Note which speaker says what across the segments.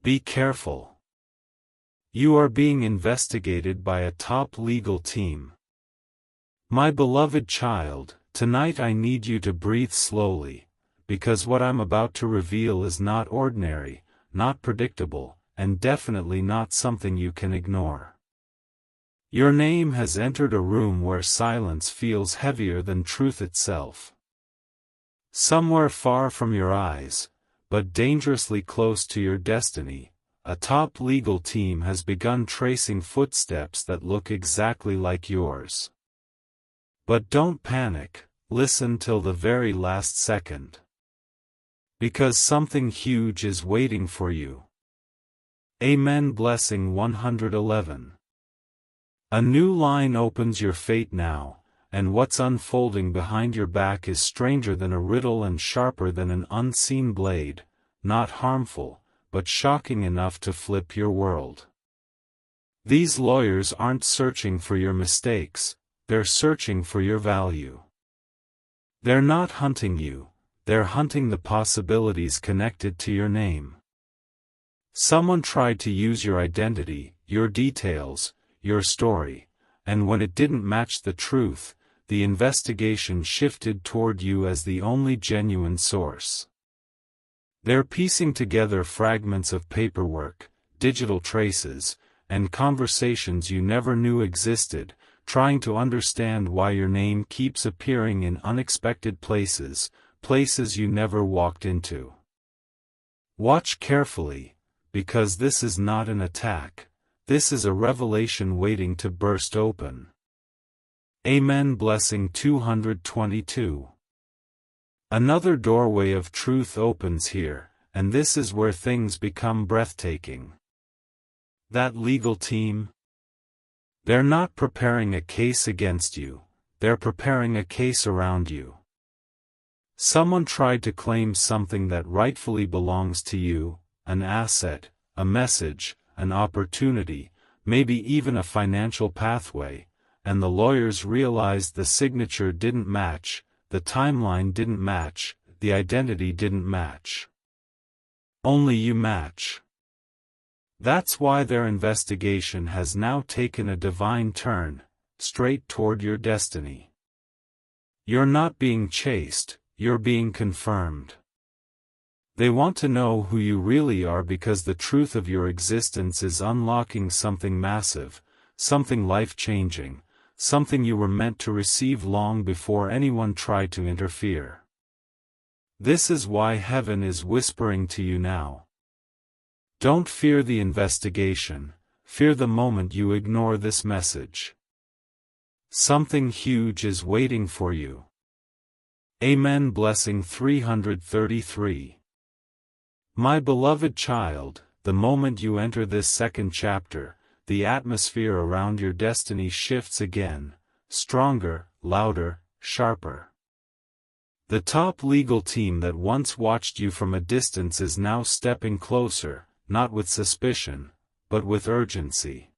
Speaker 1: Be careful. You are being investigated by a top legal team. My beloved child, tonight I need you to breathe slowly, because what I'm about to reveal is not ordinary, not predictable, and definitely not something you can ignore. Your name has entered a room where silence feels heavier than truth itself. Somewhere far from your eyes, but dangerously close to your destiny, a top legal team has begun tracing footsteps that look exactly like yours. But don't panic, listen till the very last second. Because something huge is waiting for you. Amen. Blessing 111. A new line opens your fate now, and what's unfolding behind your back is stranger than a riddle and sharper than an unseen blade, not harmful, but shocking enough to flip your world. These lawyers aren't searching for your mistakes, they're searching for your value. They're not hunting you, they're hunting the possibilities connected to your name. Someone tried to use your identity, your details, your story, and when it didn't match the truth, the investigation shifted toward you as the only genuine source. They're piecing together fragments of paperwork, digital traces, and conversations you never knew existed, trying to understand why your name keeps appearing in unexpected places, places you never walked into. Watch carefully, because this is not an attack, this is a revelation waiting to burst open. Amen. Blessing 222. Another doorway of truth opens here, and this is where things become breathtaking. That legal team? They're not preparing a case against you, they're preparing a case around you. Someone tried to claim something that rightfully belongs to you, an asset, a message, an opportunity, maybe even a financial pathway, and the lawyers realized the signature didn't match, the timeline didn't match, the identity didn't match. Only you match. That's why their investigation has now taken a divine turn, straight toward your destiny. You're not being chased, you're being confirmed. They want to know who you really are because the truth of your existence is unlocking something massive, something life-changing, something you were meant to receive long before anyone tried to interfere. This is why heaven is whispering to you now. Don't fear the investigation, fear the moment you ignore this message. Something huge is waiting for you. Amen. Blessing 333. My beloved child, the moment you enter this second chapter, the atmosphere around your destiny shifts again, stronger, louder, sharper. The top legal team that once watched you from a distance is now stepping closer, not with suspicion, but with urgency.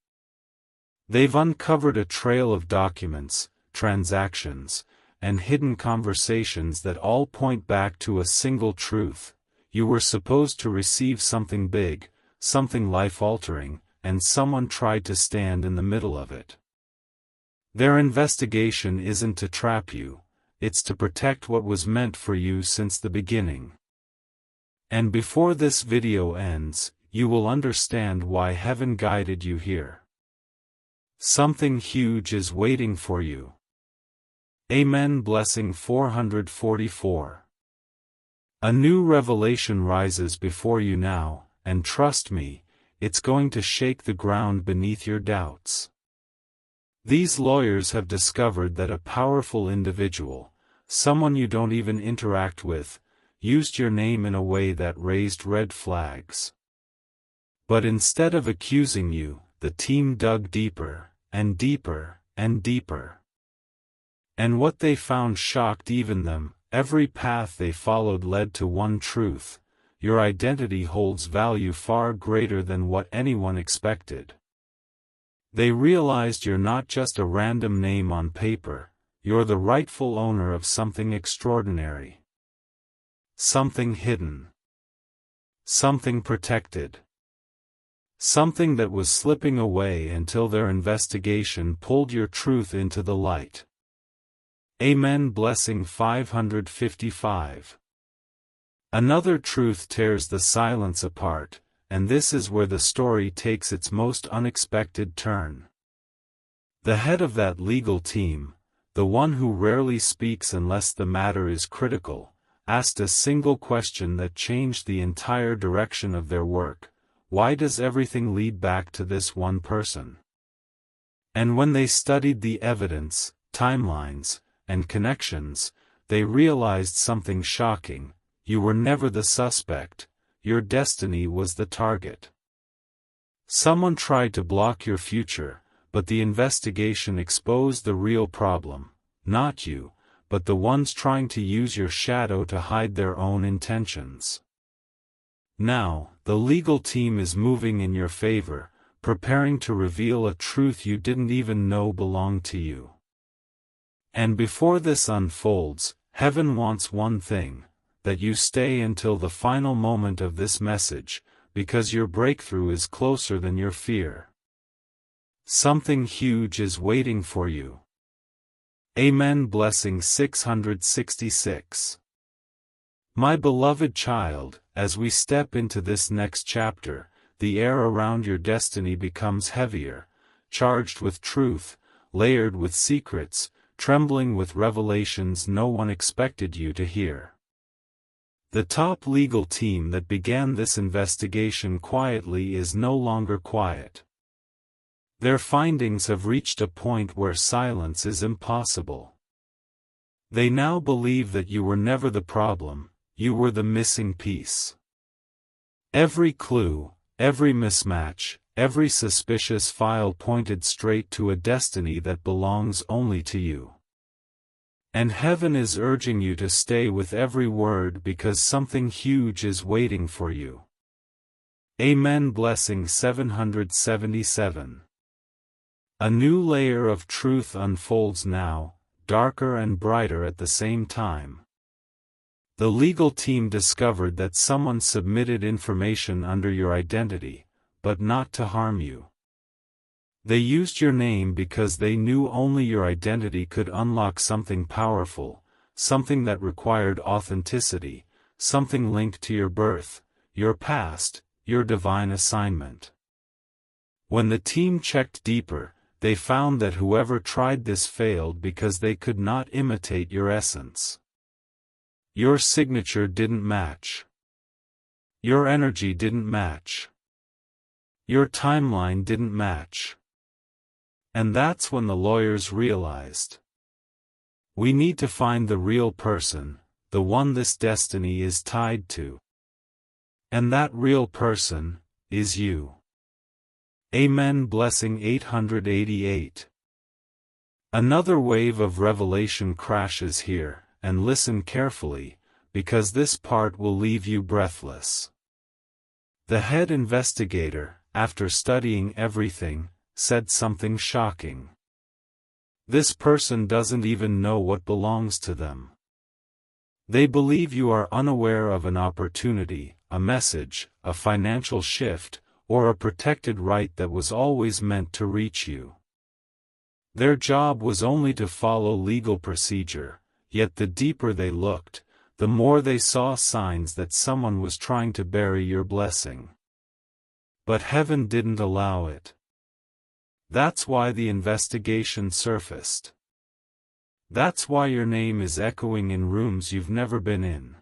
Speaker 1: They've uncovered a trail of documents, transactions, and hidden conversations that all point back to a single truth. You were supposed to receive something big, something life-altering, and someone tried to stand in the middle of it. Their investigation isn't to trap you, it's to protect what was meant for you since the beginning. And before this video ends, you will understand why heaven guided you here. Something huge is waiting for you. Amen. Blessing 444. A new revelation rises before you now, and trust me, it's going to shake the ground beneath your doubts. These lawyers have discovered that a powerful individual, someone you don't even interact with, used your name in a way that raised red flags. But instead of accusing you, the team dug deeper, and deeper, and deeper. And what they found shocked even them. Every path they followed led to one truth: your identity holds value far greater than what anyone expected. They realized you're not just a random name on paper, you're the rightful owner of something extraordinary. Something hidden. Something protected. Something that was slipping away until their investigation pulled your truth into the light. Amen. Blessing 555. Another truth tears the silence apart, and this is where the story takes its most unexpected turn. The head of that legal team, the one who rarely speaks unless the matter is critical, asked a single question that changed the entire direction of their work: why does everything lead back to this one person? And when they studied the evidence, timelines, and connections, they realized something shocking: you were never the suspect, your destiny was the target. Someone tried to block your future, but the investigation exposed the real problem: not you, but the ones trying to use your shadow to hide their own intentions. Now, the legal team is moving in your favor, preparing to reveal a truth you didn't even know belonged to you. And before this unfolds, heaven wants one thing: that you stay until the final moment of this message, because your breakthrough is closer than your fear. Something huge is waiting for you. Amen. Blessing 666. My beloved child, as we step into this next chapter, the air around your destiny becomes heavier, charged with truth, layered with secrets, trembling with revelations no one expected you to hear. The top legal team that began this investigation quietly is no longer quiet. Their findings have reached a point where silence is impossible. They now believe that you were never the problem, you were the missing piece. Every clue, every mismatch, every suspicious file pointed straight to a destiny that belongs only to you. And heaven is urging you to stay with every word, because something huge is waiting for you. Amen. Blessing 777. A new layer of truth unfolds now, darker and brighter at the same time. The legal team discovered that someone submitted information under your identity, but not to harm you. They used your name because they knew only your identity could unlock something powerful, something that required authenticity, something linked to your birth, your past, your divine assignment. When the team checked deeper, they found that whoever tried this failed because they could not imitate your essence. Your signature didn't match. Your energy didn't match. Your timeline didn't match. And that's when the lawyers realized: we need to find the real person, the one this destiny is tied to. And that real person is you. Amen. Blessing 888. Another wave of revelation crashes here, and listen carefully, because this part will leave you breathless. The head investigator, after studying everything, said something shocking. This person doesn't even know what belongs to them. They believe you are unaware of an opportunity, a message, a financial shift, or a protected right that was always meant to reach you. Their job was only to follow legal procedure, yet the deeper they looked, the more they saw signs that someone was trying to bury your blessing. But heaven didn't allow it. That's why the investigation surfaced. That's why your name is echoing in rooms you've never been in.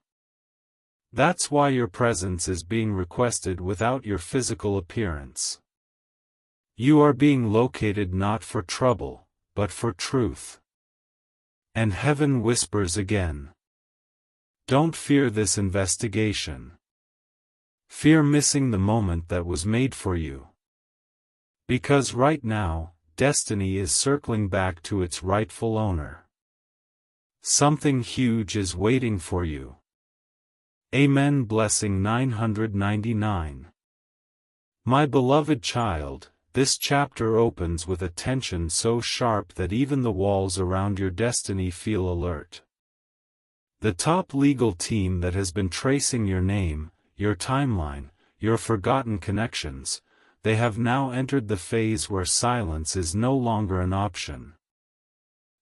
Speaker 1: That's why your presence is being requested without your physical appearance. You are being located not for trouble, but for truth. And heaven whispers again: don't fear this investigation. Fear missing the moment that was made for you. Because right now, destiny is circling back to its rightful owner. Something huge is waiting for you. Amen. Blessing 999. My beloved child, this chapter opens with a tension so sharp that even the walls around your destiny feel alert. The top legal team that has been tracing your name, your timeline, your forgotten connections, they have now entered the phase where silence is no longer an option.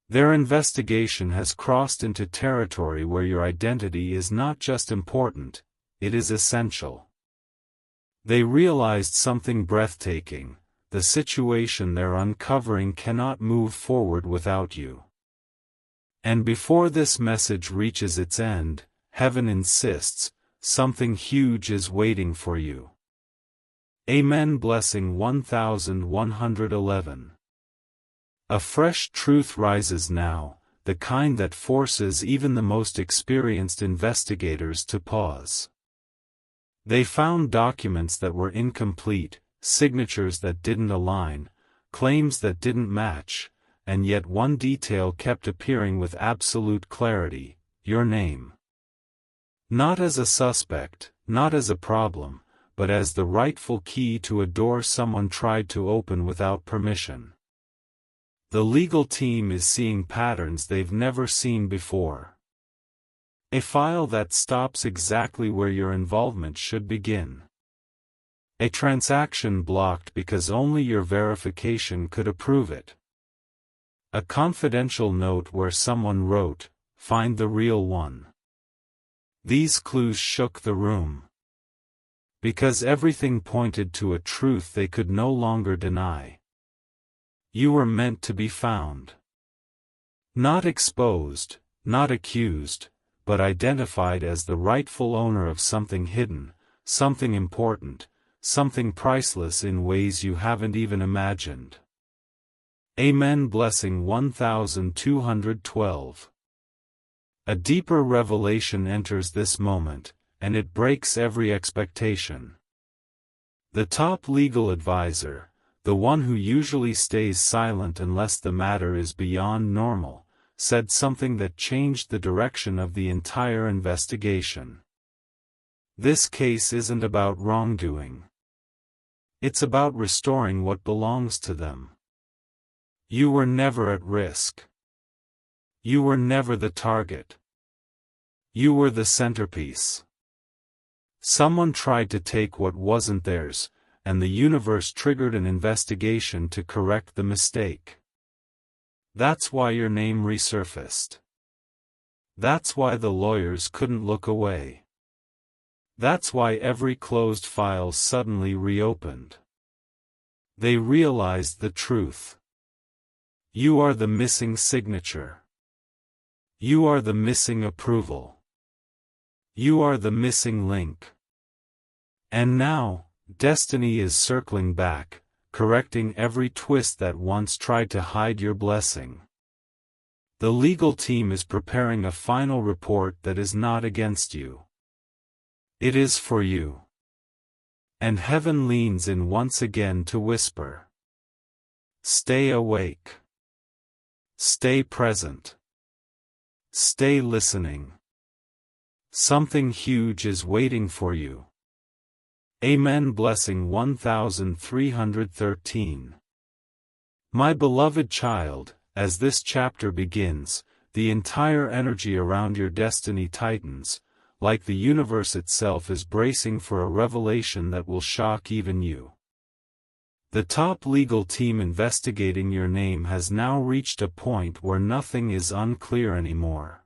Speaker 1: Their investigation has crossed into territory where your identity is not just important, it is essential. They realized something breathtaking: the situation they're uncovering cannot move forward without you. And before this message reaches its end, heaven insists, something huge is waiting for you. Amen. Blessing 1111. A fresh truth rises now, the kind that forces even the most experienced investigators to pause. They found documents that were incomplete, signatures that didn't align, claims that didn't match, and yet one detail kept appearing with absolute clarity: your name. Not as a suspect, not as a problem, but as the rightful key to a door someone tried to open without permission. The legal team is seeing patterns they've never seen before. A file that stops exactly where your involvement should begin. A transaction blocked because only your verification could approve it. A confidential note where someone wrote, "Find the real one." These clues shook the room. Because everything pointed to a truth they could no longer deny. You were meant to be found. Not exposed, not accused, but identified as the rightful owner of something hidden, something important, something priceless in ways you haven't even imagined. Amen. Blessing 1212. A deeper revelation enters this moment, and it breaks every expectation. The top legal advisor, the one who usually stays silent unless the matter is beyond normal, said something that changed the direction of the entire investigation. This case isn't about wrongdoing. It's about restoring what belongs to them. You were never at risk. You were never the target. You were the centerpiece. Someone tried to take what wasn't theirs, and the universe triggered an investigation to correct the mistake. That's why your name resurfaced. That's why the lawyers couldn't look away. That's why every closed file suddenly reopened. They realized the truth. You are the missing signature. You are the missing approval. You are the missing link. And now, destiny is circling back, correcting every twist that once tried to hide your blessing. The legal team is preparing a final report that is not against you. It is for you. And heaven leans in once again to whisper. Stay awake. Stay present. Stay listening. Something huge is waiting for you. Amen. Blessing 1313. My beloved child, as this chapter begins, the entire energy around your destiny tightens, like the universe itself is bracing for a revelation that will shock even you. The top legal team investigating your name has now reached a point where nothing is unclear anymore.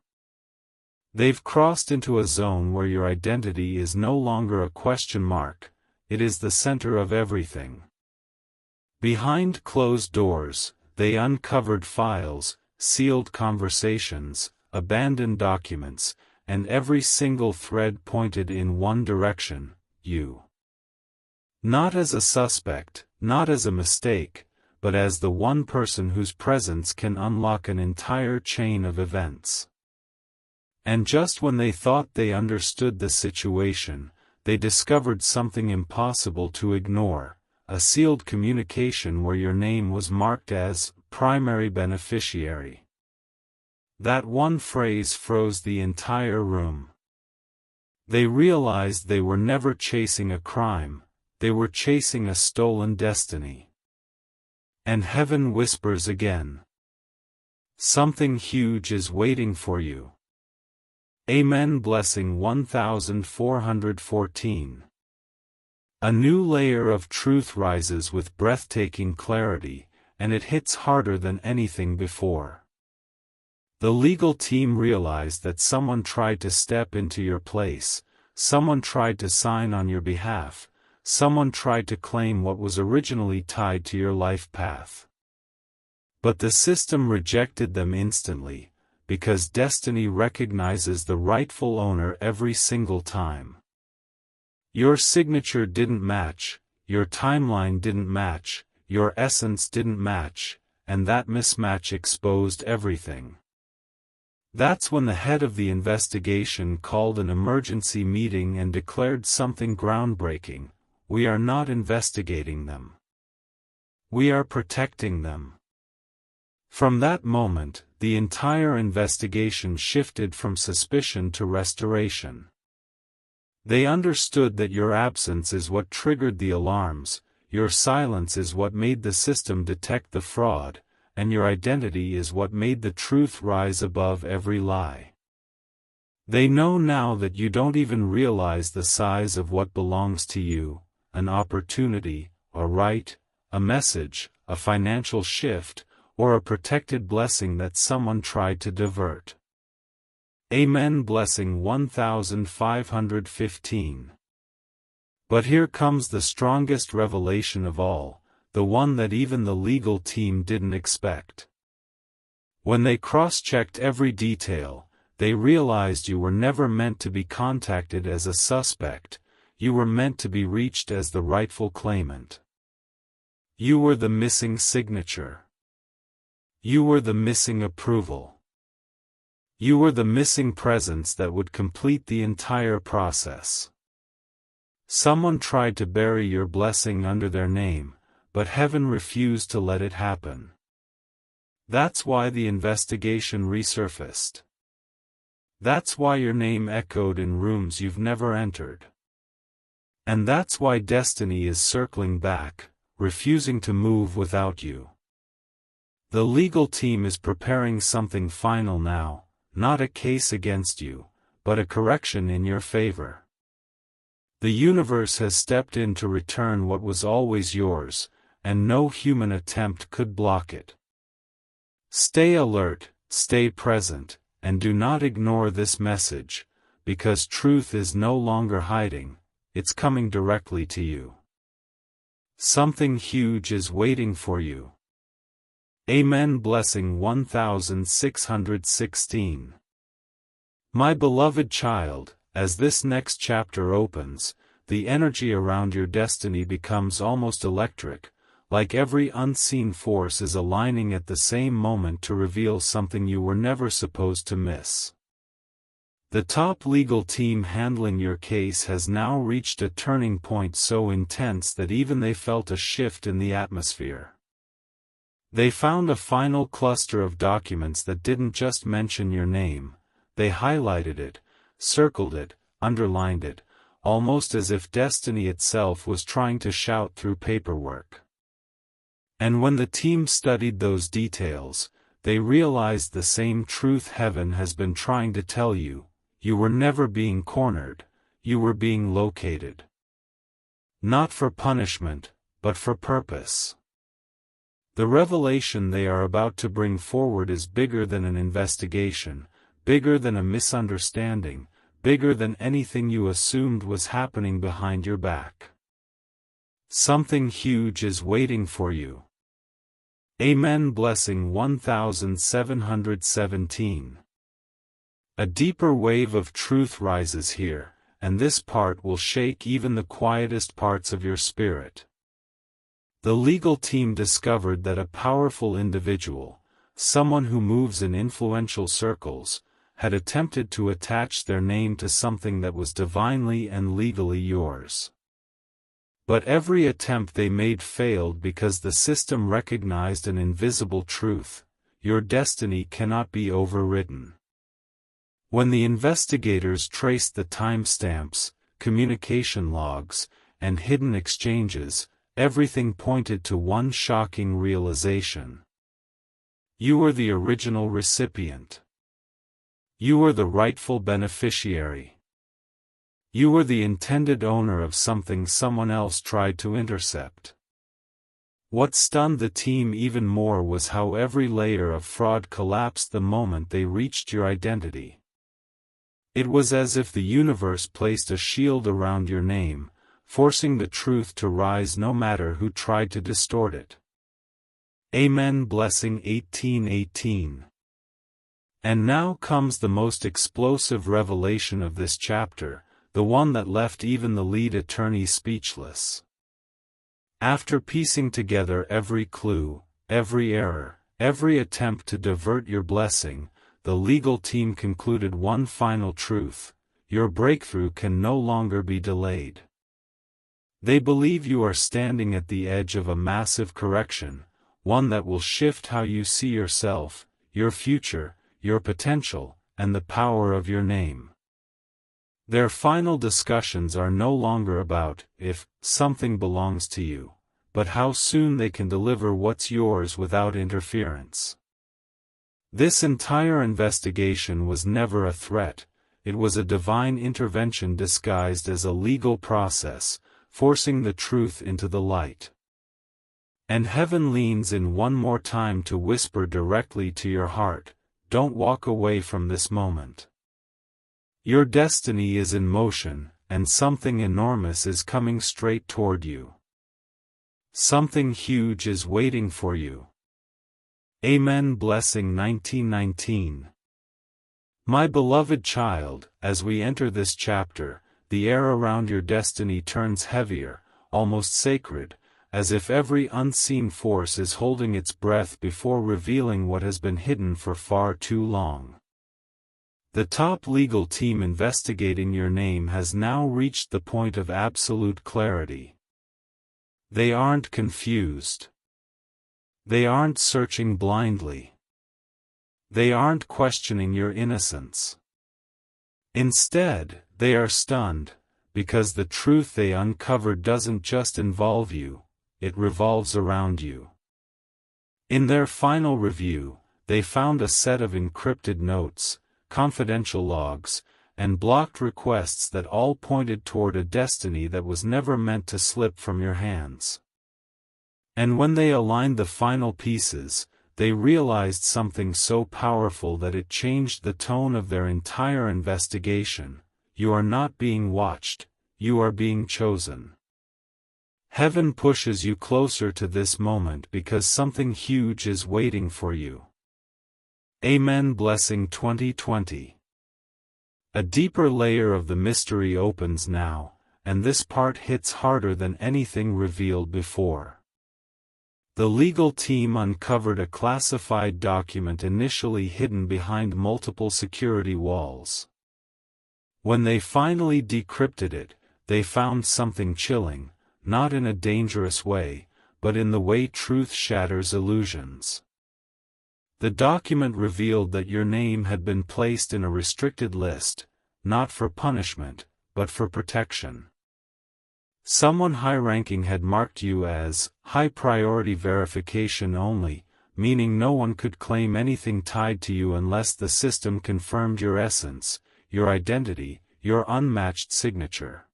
Speaker 1: They've crossed into a zone where your identity is no longer a question mark, it is the center of everything. Behind closed doors, they uncovered files, sealed conversations, abandoned documents, and every single thread pointed in one direction: you. Not as a suspect, not as a mistake, but as the one person whose presence can unlock an entire chain of events. And just when they thought they understood the situation, they discovered something impossible to ignore: a sealed communication where your name was marked as primary beneficiary. That one phrase froze the entire room. They realized they were never chasing a crime, they were chasing a stolen destiny. And heaven whispers again. Something huge is waiting for you. Amen. Blessing 1414. A new layer of truth rises with breathtaking clarity, and it hits harder than anything before. The legal team realized that someone tried to step into your place, someone tried to sign on your behalf, someone tried to claim what was originally tied to your life path. But the system rejected them instantly, because destiny recognizes the rightful owner every single time. Your signature didn't match, your timeline didn't match, your essence didn't match, and that mismatch exposed everything. That's when the head of the investigation called an emergency meeting and declared something groundbreaking: we are not investigating them. We are protecting them. From that moment, the entire investigation shifted from suspicion to restoration. They understood that your absence is what triggered the alarms, your silence is what made the system detect the fraud, and your identity is what made the truth rise above every lie. They know now that you don't even realize the size of what belongs to you: an opportunity, a right, a message, a financial shift, or a protected blessing that someone tried to divert. Amen. Blessing 1515. But here comes the strongest revelation of all, the one that even the legal team didn't expect. When they cross-checked every detail, they realized you were never meant to be contacted as a suspect, you were meant to be reached as the rightful claimant. You were the missing signature. You were the missing approval. You were the missing presence that would complete the entire process. Someone tried to bury your blessing under their name, but heaven refused to let it happen. That's why the investigation resurfaced. That's why your name echoed in rooms you've never entered. And that's why destiny is circling back, refusing to move without you. The legal team is preparing something final now, not a case against you, but a correction in your favor. The universe has stepped in to return what was always yours, and no human attempt could block it. Stay alert, stay present, and do not ignore this message, because truth is no longer hiding, it's coming directly to you. Something huge is waiting for you. Amen. Blessing 1616. My beloved child, as this next chapter opens, the energy around your destiny becomes almost electric, like every unseen force is aligning at the same moment to reveal something you were never supposed to miss. The top legal team handling your case has now reached a turning point so intense that even they felt a shift in the atmosphere. They found a final cluster of documents that didn't just mention your name, they highlighted it, circled it, underlined it, almost as if destiny itself was trying to shout through paperwork. And when the team studied those details, they realized the same truth heaven has been trying to tell you: you were never being cornered, you were being located. Not for punishment, but for purpose. The revelation they are about to bring forward is bigger than an investigation, bigger than a misunderstanding, bigger than anything you assumed was happening behind your back. Something huge is waiting for you. Amen. Blessing 1717. A deeper wave of truth rises here, and this part will shake even the quietest parts of your spirit. The legal team discovered that a powerful individual, someone who moves in influential circles, had attempted to attach their name to something that was divinely and legally yours. But every attempt they made failed because the system recognized an invisible truth: your destiny cannot be overridden. When the investigators traced the timestamps, communication logs, and hidden exchanges, everything pointed to one shocking realization. You were the original recipient. You were the rightful beneficiary. You were the intended owner of something someone else tried to intercept. What stunned the team even more was how every layer of fraud collapsed the moment they reached your identity. It was as if the universe placed a shield around your name, forcing the truth to rise no matter who tried to distort it. Amen. Blessing 18:18. And now comes the most explosive revelation of this chapter, the one that left even the lead attorney speechless. After piecing together every clue, every error, every attempt to divert your blessing, the legal team concluded one final truth: your breakthrough can no longer be delayed. They believe you are standing at the edge of a massive correction, one that will shift how you see yourself, your future, your potential, and the power of your name. Their final discussions are no longer about if something belongs to you, but how soon they can deliver what's yours without interference. This entire investigation was never a threat, it was a divine intervention disguised as a legal process, forcing the truth into the light. And heaven leans in one more time to whisper directly to your heart: don't walk away from this moment. Your destiny is in motion, and something enormous is coming straight toward you. Something huge is waiting for you. Amen. Blessing 19:19. My beloved child, as we enter this chapter, the air around your destiny turns heavier, almost sacred, as if every unseen force is holding its breath before revealing what has been hidden for far too long. The top legal team investigating your name has now reached the point of absolute clarity. They aren't confused. They aren't searching blindly. They aren't questioning your innocence. Instead, they are stunned, because the truth they uncovered doesn't just involve you, it revolves around you. In their final review, they found a set of encrypted notes, confidential logs, and blocked requests that all pointed toward a destiny that was never meant to slip from your hands. And when they aligned the final pieces, they realized something so powerful that it changed the tone of their entire investigation: you are not being watched, you are being chosen. Heaven pushes you closer to this moment because something huge is waiting for you. Amen. Blessing 2020. A deeper layer of the mystery opens now, and this part hits harder than anything revealed before. The legal team uncovered a classified document initially hidden behind multiple security walls. When they finally decrypted it, they found something chilling, not in a dangerous way, but in the way truth shatters illusions. The document revealed that your name had been placed in a restricted list, not for punishment, but for protection. Someone high-ranking had marked you as high-priority verification only, meaning no one could claim anything tied to you unless the system confirmed your essence, your identity, your unmatched signature.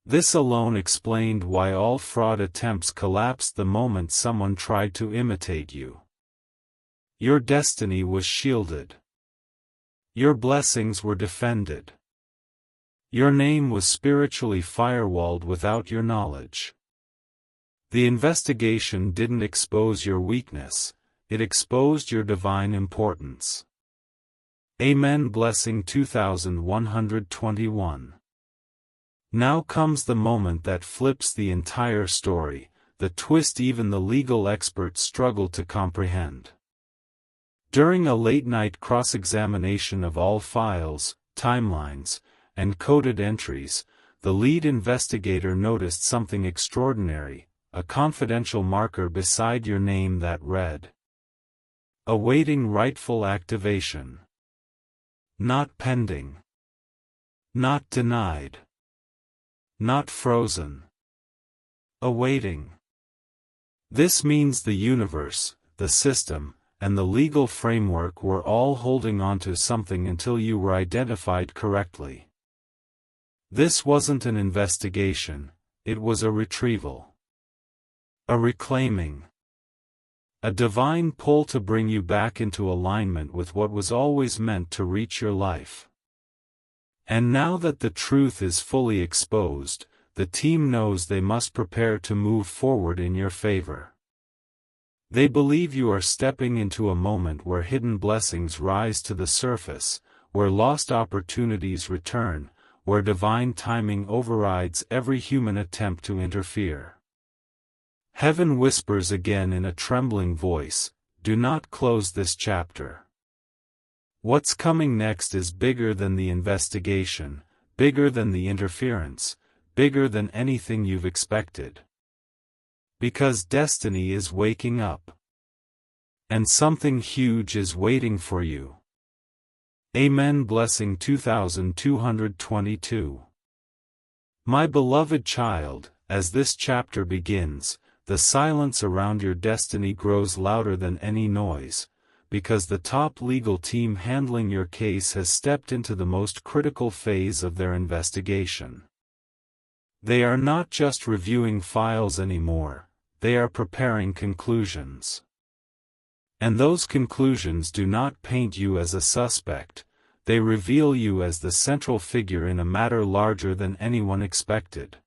Speaker 1: This alone explained why all fraud attempts collapsed the moment someone tried to imitate you. Your destiny was shielded. Your blessings were defended. Your name was spiritually firewalled without your knowledge. The investigation didn't expose your weakness, it exposed your divine importance. Amen. Blessing 2121. Now comes the moment that flips the entire story, the twist even the legal experts struggle to comprehend. During a late-night cross-examination of all files, timelines, and coded entries, the lead investigator noticed something extraordinary: a confidential marker beside your name that read, "Awaiting rightful activation. Not pending. Not denied. Not frozen. Awaiting." This means the universe, the system, and the legal framework were all holding onto something until you were identified correctly. This wasn't an investigation, it was a retrieval. A reclaiming. A divine pull to bring you back into alignment with what was always meant to reach your life. And now that the truth is fully exposed, the team knows they must prepare to move forward in your favor. They believe you are stepping into a moment where hidden blessings rise to the surface, where lost opportunities return, where divine timing overrides every human attempt to interfere. Heaven whispers again in a trembling voice, "Do not close this chapter. What's coming next is bigger than the investigation, bigger than the interference, bigger than anything you've expected. Because destiny is waking up. And something huge is waiting for you." Amen. Blessing 2222. My beloved child, as this chapter begins, the silence around your destiny grows louder than any noise, because the top legal team handling your case has stepped into the most critical phase of their investigation. They are not just reviewing files anymore, they are preparing conclusions. And those conclusions do not paint you as a suspect, they reveal you as the central figure in a matter larger than anyone expected.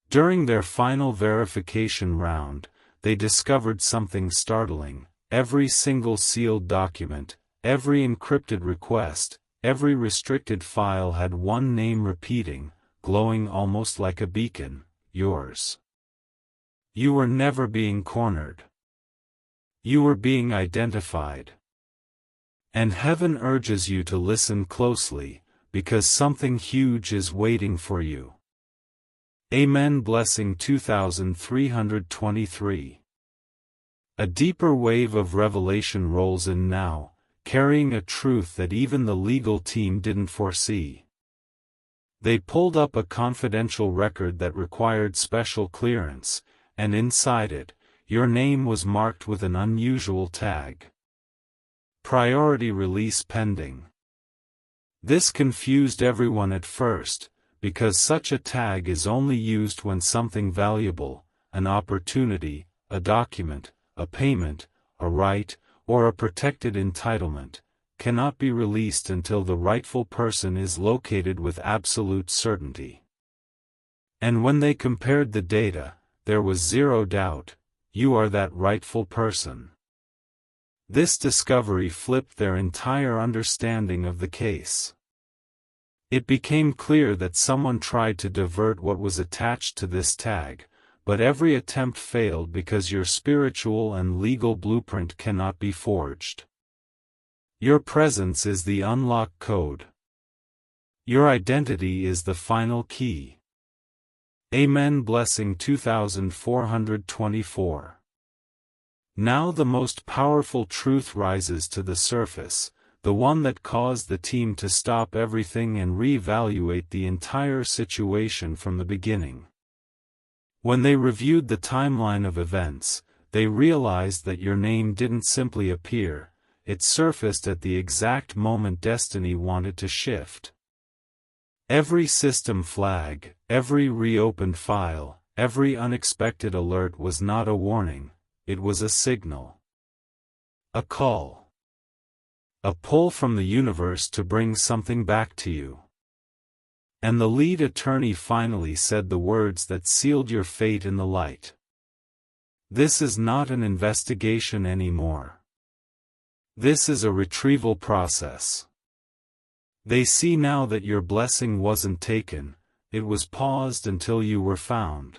Speaker 1: During their final verification round, they discovered something startling. Every single sealed document, every encrypted request, every restricted file had one name repeating, glowing almost like a beacon: yours. You were never being cornered. You were being identified. And heaven urges you to listen closely, because something huge is waiting for you. Amen. Blessing 2323. A deeper wave of revelation rolls in now, carrying a truth that even the legal team didn't foresee. They pulled up a confidential record that required special clearance, and inside it, your name was marked with an unusual tag. Priority release pending. This confused everyone at first, because such a tag is only used when something valuable, an opportunity, a document, a payment, a right, or a protected entitlement, cannot be released until the rightful person is located with absolute certainty. And when they compared the data, there was zero doubt: you are that rightful person. This discovery flipped their entire understanding of the case. It became clear that someone tried to divert what was attached to this tag, but every attempt failed because your spiritual and legal blueprint cannot be forged. Your presence is the unlock code. Your identity is the final key. Amen. Blessing 2424. Now the most powerful truth rises to the surface, the one that caused the team to stop everything and reevaluate the entire situation from the beginning. When they reviewed the timeline of events, they realized that your name didn't simply appear, it surfaced at the exact moment destiny wanted to shift. Every system flag, every reopened file, every unexpected alert was not a warning, it was a signal. A call. A pull from the universe to bring something back to you. And the lead attorney finally said the words that sealed your fate in the light. This is not an investigation anymore. This is a retrieval process. They see now that your blessing wasn't taken, it was paused until you were found.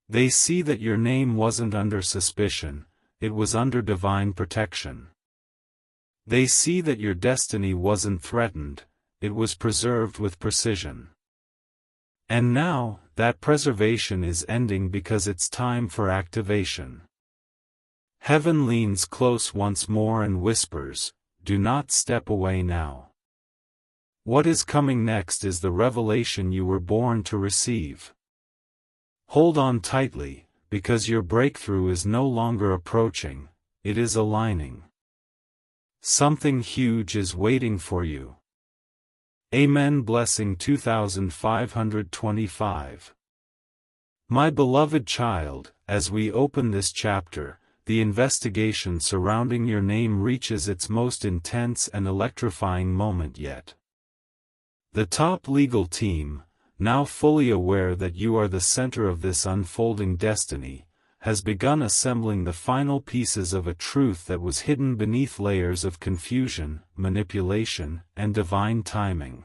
Speaker 1: They see that your name wasn't under suspicion, it was under divine protection. They see that your destiny wasn't threatened, it was preserved with precision. And now, that preservation is ending because it's time for activation. Heaven leans close once more and whispers, "Do not step away now." What is coming next is the revelation you were born to receive. Hold on tightly, because your breakthrough is no longer approaching, it is aligning. Something huge is waiting for you. Amen. Blessing 2525. My beloved child, as we open this chapter, the investigation surrounding your name reaches its most intense and electrifying moment yet. The top legal team, now fully aware that you are the center of this unfolding destiny, has begun assembling the final pieces of a truth that was hidden beneath layers of confusion, manipulation, and divine timing.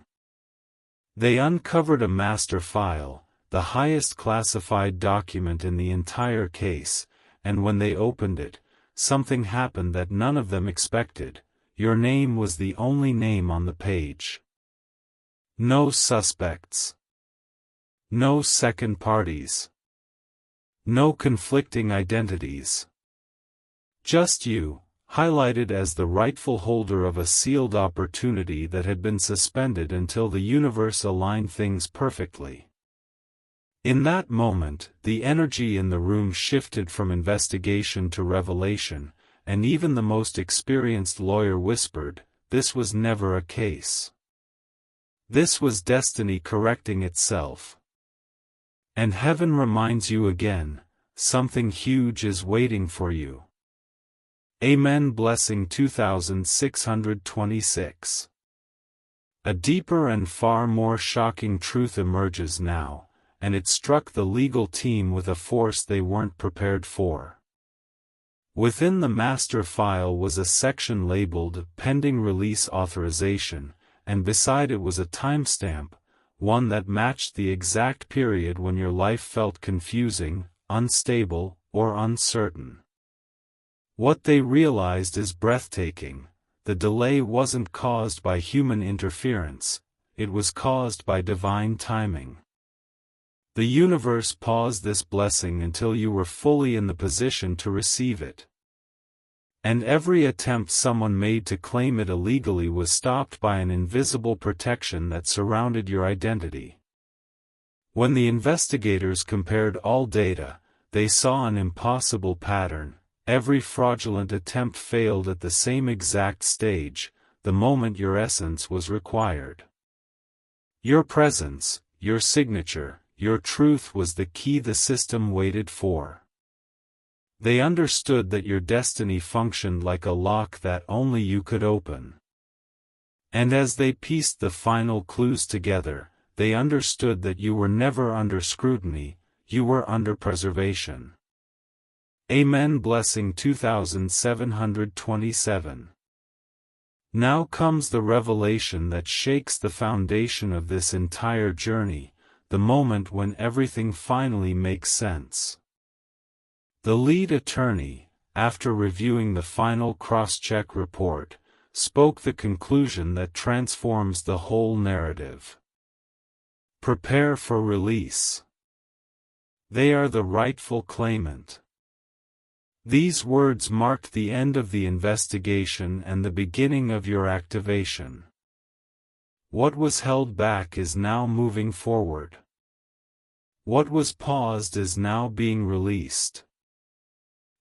Speaker 1: They uncovered a master file, the highest classified document in the entire case, and when they opened it, something happened that none of them expected. Your name was the only name on the page. No suspects. No second parties. No conflicting identities. Just you, highlighted as the rightful holder of a sealed opportunity that had been suspended until the universe aligned things perfectly. In that moment, the energy in the room shifted from investigation to revelation, and even the most experienced lawyer whispered, "This was never a case. This was destiny correcting itself." And heaven reminds you again, something huge is waiting for you. Amen. Blessing 2626. A deeper and far more shocking truth emerges now, and it struck the legal team with a force they weren't prepared for. Within the master file was a section labeled Pending Release Authorization, and beside it was a timestamp, one that matched the exact period when your life felt confusing, unstable, or uncertain. What they realized is breathtaking. The delay wasn't caused by human interference, it was caused by divine timing. The universe paused this blessing until you were fully in the position to receive it. And every attempt someone made to claim it illegally was stopped by an invisible protection that surrounded your identity. When the investigators compared all data, they saw an impossible pattern. Every fraudulent attempt failed at the same exact stage, the moment your essence was required. Your presence, your signature, your truth was the key the system waited for. They understood that your destiny functioned like a lock that only you could open. And as they pieced the final clues together, they understood that you were never under scrutiny, you were under preservation. Amen. Blessing 2727. Now comes the revelation that shakes the foundation of this entire journey, the moment when everything finally makes sense. The lead attorney, after reviewing the final cross-check report, spoke the conclusion that transforms the whole narrative. Prepare for release. They are the rightful claimant. These words marked the end of the investigation and the beginning of your activation. What was held back is now moving forward. What was paused is now being released.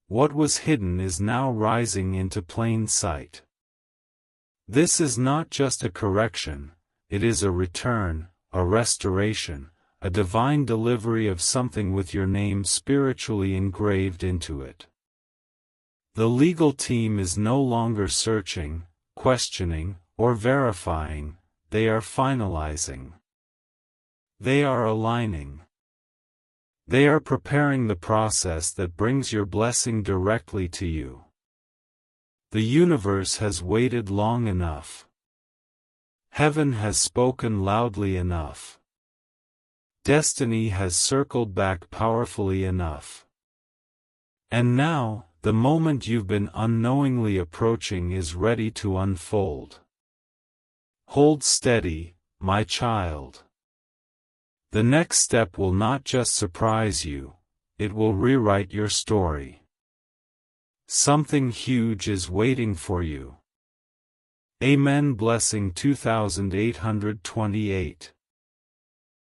Speaker 1: What was hidden is now rising into plain sight. This is not just a correction, it is a return, a restoration, a divine delivery of something with your name spiritually engraved into it. The legal team is no longer searching, questioning, or verifying, they are finalizing. They are aligning. They are preparing the process that brings your blessing directly to you. The universe has waited long enough. Heaven has spoken loudly enough. Destiny has circled back powerfully enough. And now, the moment you've been unknowingly approaching is ready to unfold. Hold steady, my child. The next step will not just surprise you, it will rewrite your story. Something huge is waiting for you. Amen. Blessing 2828.